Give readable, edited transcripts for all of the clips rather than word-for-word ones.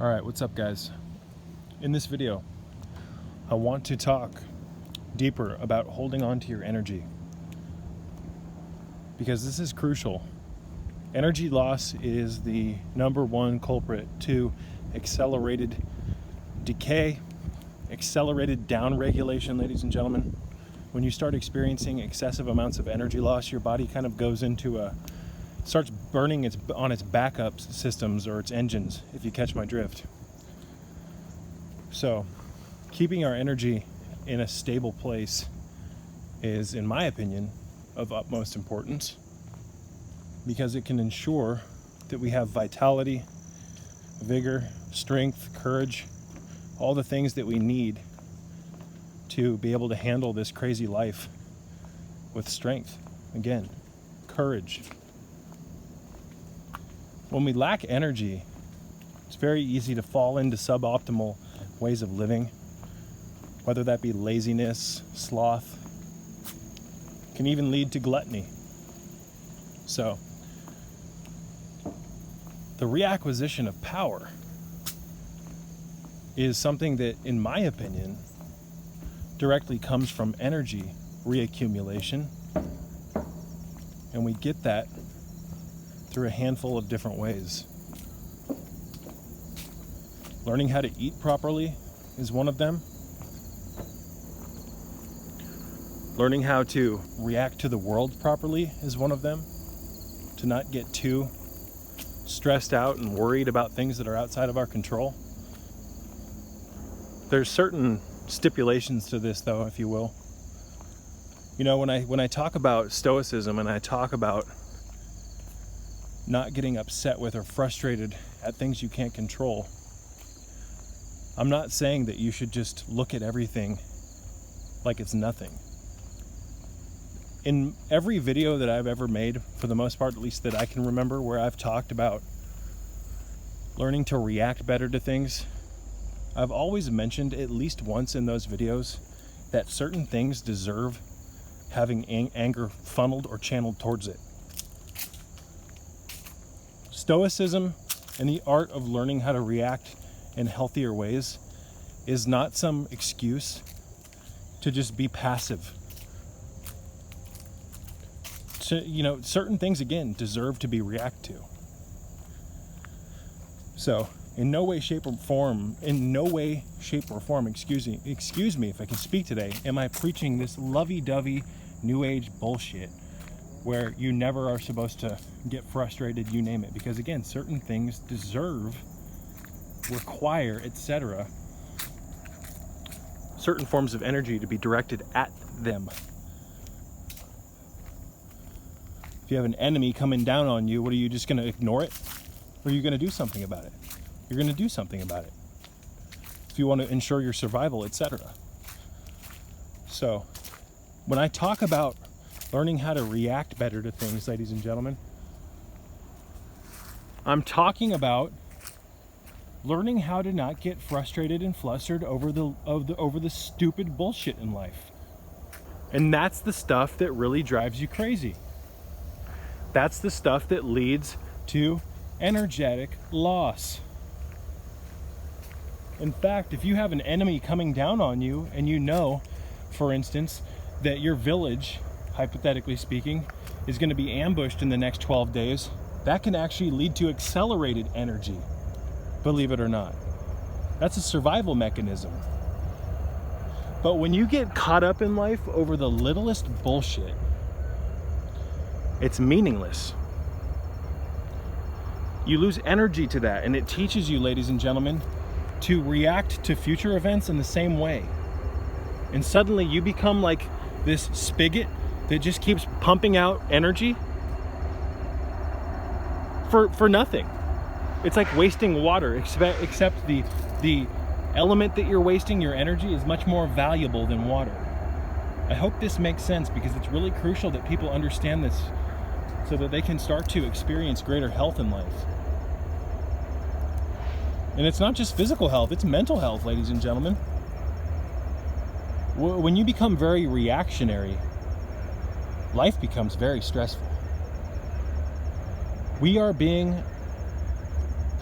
Alright, what's up guys? In this video, I want to talk deeper about holding on to your energy, because this is crucial. Energy loss is the number one culprit to accelerated decay, accelerated downregulation, ladies and gentlemen. When you start experiencing excessive amounts of energy loss, your body kind of goes into starts burning on its backup systems or its engines, if you catch my drift. So, keeping our energy in a stable place is, in my opinion, of utmost importance, because it can ensure that we have vitality, vigor, strength, courage, all the things that we need to be able to handle this crazy life with strength. Again, courage. When we lack energy, it's very easy to fall into suboptimal ways of living, whether that be laziness, sloth, can even lead to gluttony. So, the reacquisition of power is something that, in my opinion, directly comes from energy reaccumulation, and we get that through a handful of different ways. Learning how to eat properly is one of them. Learning how to react to the world properly is one of them. To not get too stressed out and worried about things that are outside of our control. There's certain stipulations to this, though, if you will. You know, when I talk about stoicism and I talk about not getting upset with or frustrated at things you can't control, I'm not saying that you should just look at everything like it's nothing. In every video that I've ever made, for the most part, at least that I can remember, where I've talked about learning to react better to things, I've always mentioned at least once in those videos that certain things deserve having anger funneled or channeled towards it. Stoicism and the art of learning how to react in healthier ways is not some excuse to just be passive. Certain things, again, deserve to be reacted to. So, in no way, shape, or form, excuse me if I can speak today, am I preaching this lovey-dovey new age bullshit where you never are supposed to get frustrated, you name it. Because again, certain things deserve, require, etc., certain forms of energy to be directed at them. If you have an enemy coming down on you, what are you just going to ignore it? Or are you going to do something about it? You're going to do something about it if you want to ensure your survival, etc. So, when I talk about learning how to react better to things, ladies and gentlemen, I'm talking about learning how to not get frustrated and flustered over the stupid bullshit in life. And that's the stuff that really drives you crazy. That's the stuff that leads to energetic loss. In fact, if you have an enemy coming down on you and you know, for instance, that your village, hypothetically speaking, is going to be ambushed in the next 12 days, that can actually lead to accelerated energy, believe it or not. That's a survival mechanism. But when you get caught up in life over the littlest bullshit, it's meaningless. You lose energy to that, and it teaches you, ladies and gentlemen, to react to future events in the same way. And suddenly you become like this spigot that just keeps pumping out energy for nothing. It's like wasting water, except the element that you're wasting, your energy, is much more valuable than water. I hope this makes sense, because it's really crucial that people understand this so that they can start to experience greater health in life. And it's not just physical health, it's mental health, ladies and gentlemen. When you become very reactionary, life becomes very stressful. We are being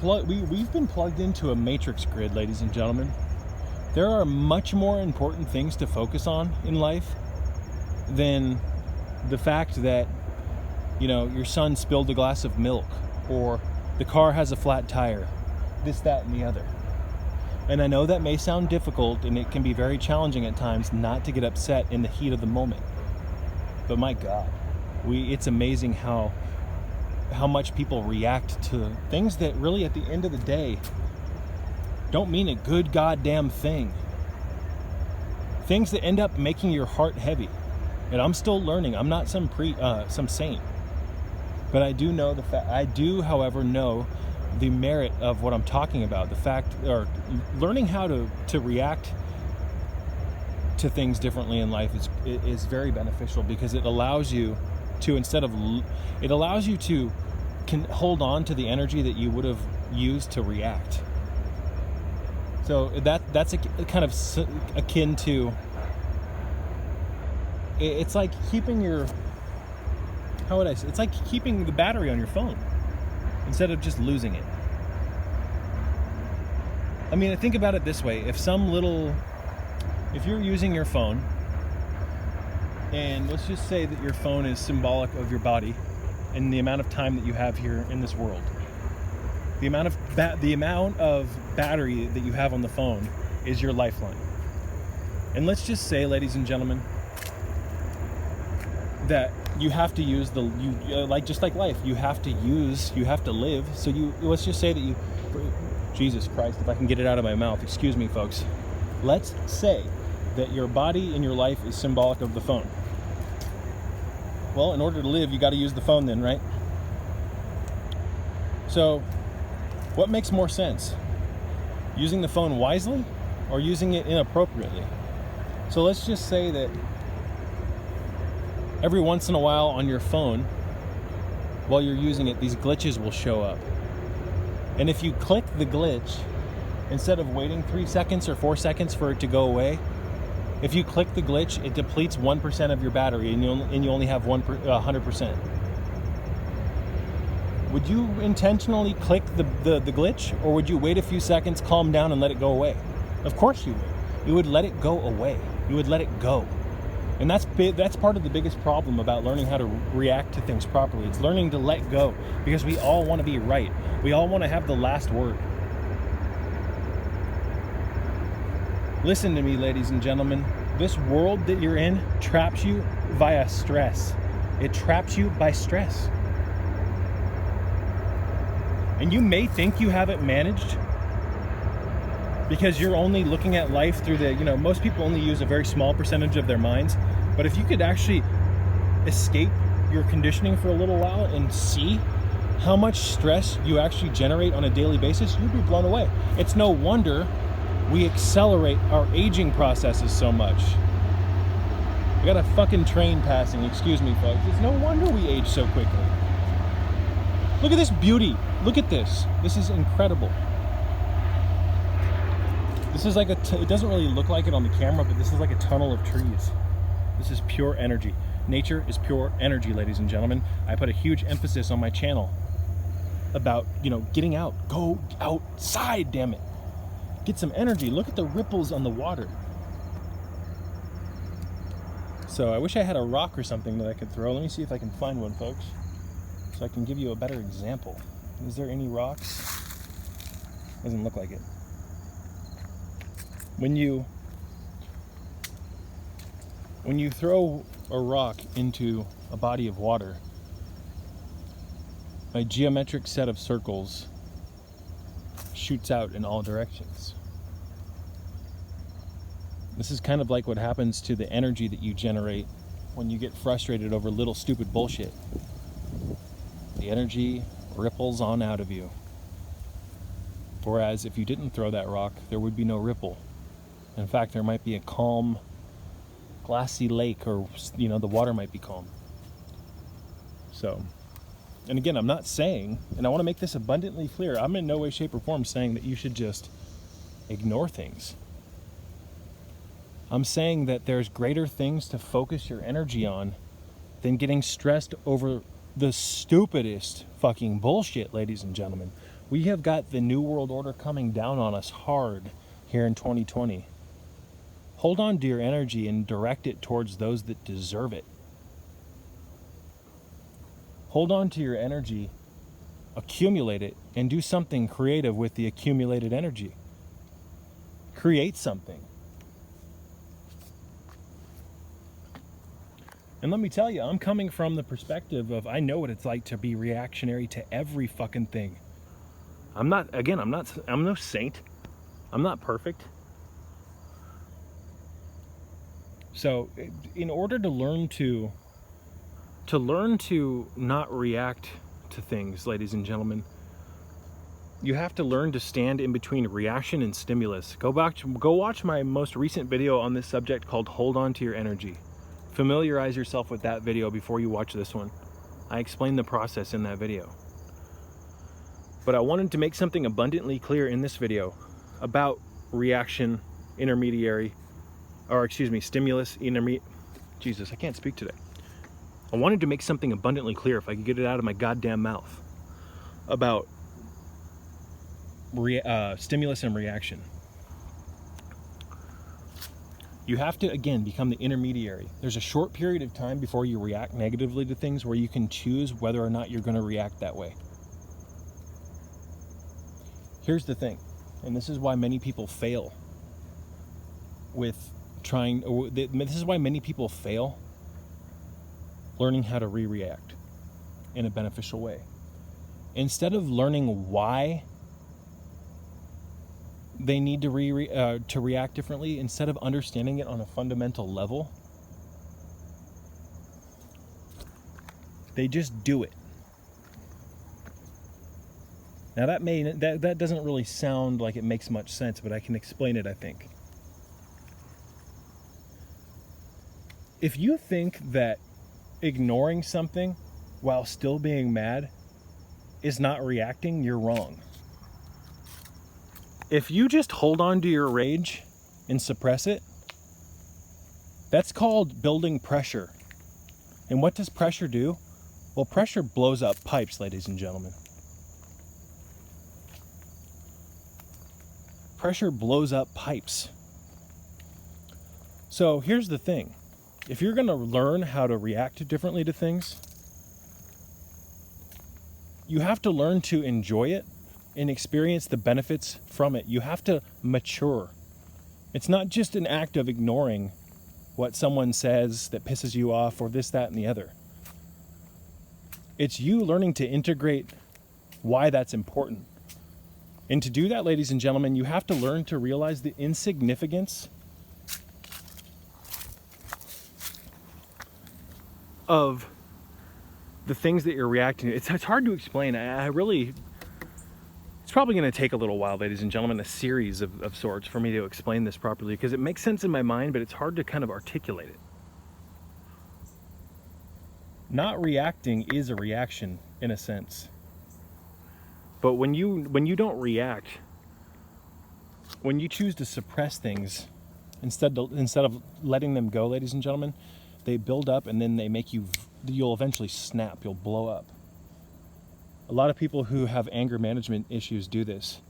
we've been plugged into a matrix grid, ladies and gentlemen. There are much more important things to focus on in life than the fact that, you know, your son spilled a glass of milk, or the car has a flat tire, this, that, and the other. And I know that may sound difficult, and it can be very challenging at times not to get upset in the heat of the moment. But my God, it's amazing how much people react to things that really, at the end of the day, don't mean a good goddamn thing. Things that end up making your heart heavy. And I'm still learning. I'm not some saint. But I do know however, know the merit of what I'm talking about. The fact, or learning how to react to things differently in life is very beneficial, because it allows you to, can hold on to the energy that you would have used to react. So that's a kind of akin to, it's like keeping it's like keeping the battery on your phone instead of just losing it. I mean, think about it this way. If you're using your phone, and let's just say that your phone is symbolic of your body and the amount of time that you have here in this world. The amount of battery that you have on the phone is your lifeline. And let's just say, ladies and gentlemen, that you have to use just like life, you have to live. So let's just say that Jesus Christ, if I can get it out of my mouth, excuse me, folks. Let's say that your body in your life is symbolic of the phone. Well, in order to live, you got to use the phone then, right? So, what makes more sense? Using the phone wisely or using it inappropriately? So let's just say that every once in a while on your phone, while you're using it, these glitches will show up. And if you click the glitch, instead of waiting 3 seconds or 4 seconds for it to go away, if you click the glitch, it depletes 1% of your battery, and you only have 100%. Would you intentionally click the glitch, or would you wait a few seconds, calm down, and let it go away? Of course you would. You would let it go away. You would let it go. And that's part of the biggest problem about learning how to react to things properly. It's learning to let go, because we all want to be right. We all want to have the last word. Listen to me, ladies and gentlemen. This world that you're in traps you via stress. It traps you by stress. And you may think you have it managed because you're only looking at life through most people only use a very small percentage of their minds. But if you could actually escape your conditioning for a little while and see how much stress you actually generate on a daily basis, you'd be blown away. It's no wonder we accelerate our aging processes so much. We got a fucking train passing, excuse me, folks. It's no wonder we age so quickly. Look at this beauty. Look at this. This is incredible. This is like it doesn't really look like it on the camera, but this is like a tunnel of trees. This is pure energy. Nature is pure energy, ladies and gentlemen. I put a huge emphasis on my channel about, getting out. Go outside, damn it. Get some energy. Look at the ripples on the water. So I wish I had a rock or something that I could throw. Let me see if I can find one, folks, so I can give you a better example. Is there any rocks? Doesn't look like it. When you throw a rock into a body of water, a geometric set of circles shoots out in all directions. This is kind of like what happens to the energy that you generate when you get frustrated over little stupid bullshit. The energy ripples on out of you. Whereas if you didn't throw that rock, there would be no ripple. In fact, there might be a calm, glassy lake, or the water might be calm. So, and again, I'm not saying, and I want to make this abundantly clear, I'm in no way, shape, or form saying that you should just ignore things. I'm saying that there's greater things to focus your energy on than getting stressed over the stupidest fucking bullshit, ladies and gentlemen. We have got the New World Order coming down on us hard here in 2020. Hold on to your energy and direct it towards those that deserve it. Hold on to your energy, accumulate it, and do something creative with the accumulated energy. Create something. And let me tell you, I'm coming from the perspective of I know what it's like to be reactionary to every fucking thing. I'm no saint. I'm not perfect. So in order to learn to not react to things, ladies and gentlemen, you have to learn to stand in between reaction and stimulus. Go watch my most recent video on this subject called Hold On to Your Energy. Familiarize yourself with that video before you watch this one. I explain the process in that video. But I wanted to make something abundantly clear in this video about reaction, stimulus, Jesus, I can't speak today. I wanted to make something abundantly clear, if I could get it out of my goddamn mouth, about stimulus and reaction. You have to, again, become the intermediary. There's a short period of time before you react negatively to things where you can choose whether or not you're going to react that way. Here's the thing, and this is why many people fail learning how to react in a beneficial way. Instead of learning why they need to react differently, instead of understanding it on a fundamental level, they just do it. Now that doesn't really sound like it makes much sense, but I can explain it, I think. If you think that ignoring something while still being mad is not reacting, you're wrong. If you just hold on to your rage and suppress it, that's called building pressure. And what does pressure do? Well, pressure blows up pipes, ladies and gentlemen. Pressure blows up pipes. So here's the thing. If you're going to learn how to react differently to things, you have to learn to enjoy it and experience the benefits from it. You have to mature. It's not just an act of ignoring what someone says that pisses you off or this, that, and the other. It's you learning to integrate why that's important. And to do that, ladies and gentlemen, you have to learn to realize the insignificance of the things that you're reacting to. It's hard to explain. It's probably going to take a little while, ladies and gentlemen, a series of sorts for me to explain this properly, because it makes sense in my mind, but it's hard to kind of articulate it. Not reacting is a reaction in a sense. But when you don't react, when you choose to suppress things instead of letting them go, ladies and gentlemen, they build up and then you'll eventually snap, you'll blow up. A lot of people who have anger management issues do this.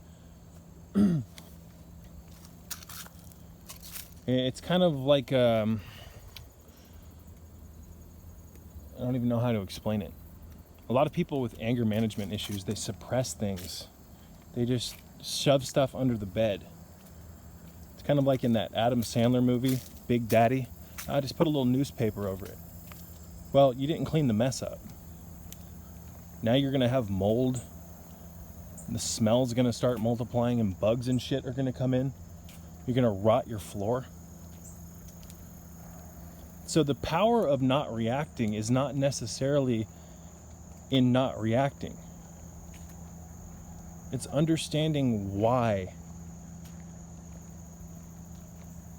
It's kind of like, I don't even know how to explain it. A lot of people with anger management issues, they suppress things. They just shove stuff under the bed. It's kind of like in that Adam Sandler movie, Big Daddy. I just put a little newspaper over it. Well, you didn't clean the mess up. Now you're going to have mold. The smell's going to start multiplying and bugs and shit are going to come in. You're going to rot your floor. So the power of not reacting is not necessarily in not reacting. It's understanding why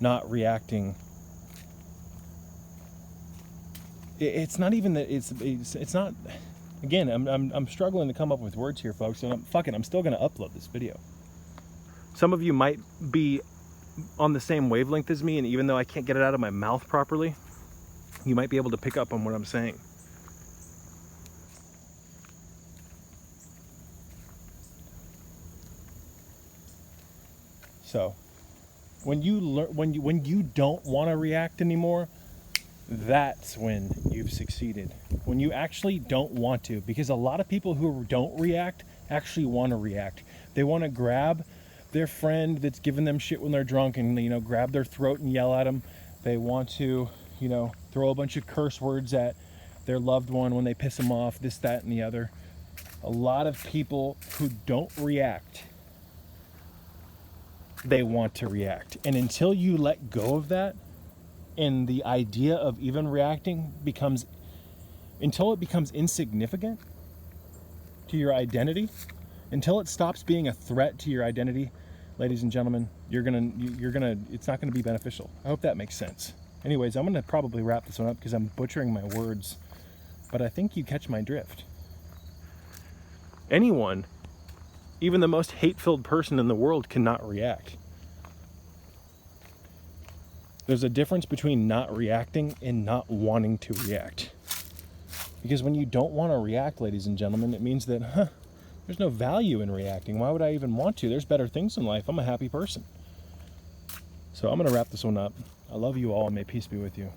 not reacting. It's not even that it's not. Again, I'm struggling to come up with words here, folks, and I'm still going to upload this video. Some of you might be on the same wavelength as me, and even though I can't get it out of my mouth properly, you might be able to pick up on what I'm saying. So when you don't want to react anymore, that's when you've succeeded. When you actually don't want to, because a lot of people who don't react actually want to react. They want to grab their friend that's giving them shit when they're drunk and, you know, grab their throat and yell at them. They want to, you know, throw a bunch of curse words at their loved one when they piss them off, this, that, and the other. A lot of people who don't react, they want to react. And until you let go of that, and the idea of even reacting until it becomes insignificant to your identity, until it stops being a threat to your identity, ladies and gentlemen, it's not gonna be beneficial. I hope that makes sense. Anyways, I'm gonna probably wrap this one up because I'm butchering my words, but I think you catch my drift. Anyone, even the most hate-filled person in the world, cannot react. There's a difference between not reacting and not wanting to react. Because when you don't want to react, ladies and gentlemen, it means that, there's no value in reacting. Why would I even want to? There's better things in life. I'm a happy person. So I'm going to wrap this one up. I love you all, and may peace be with you.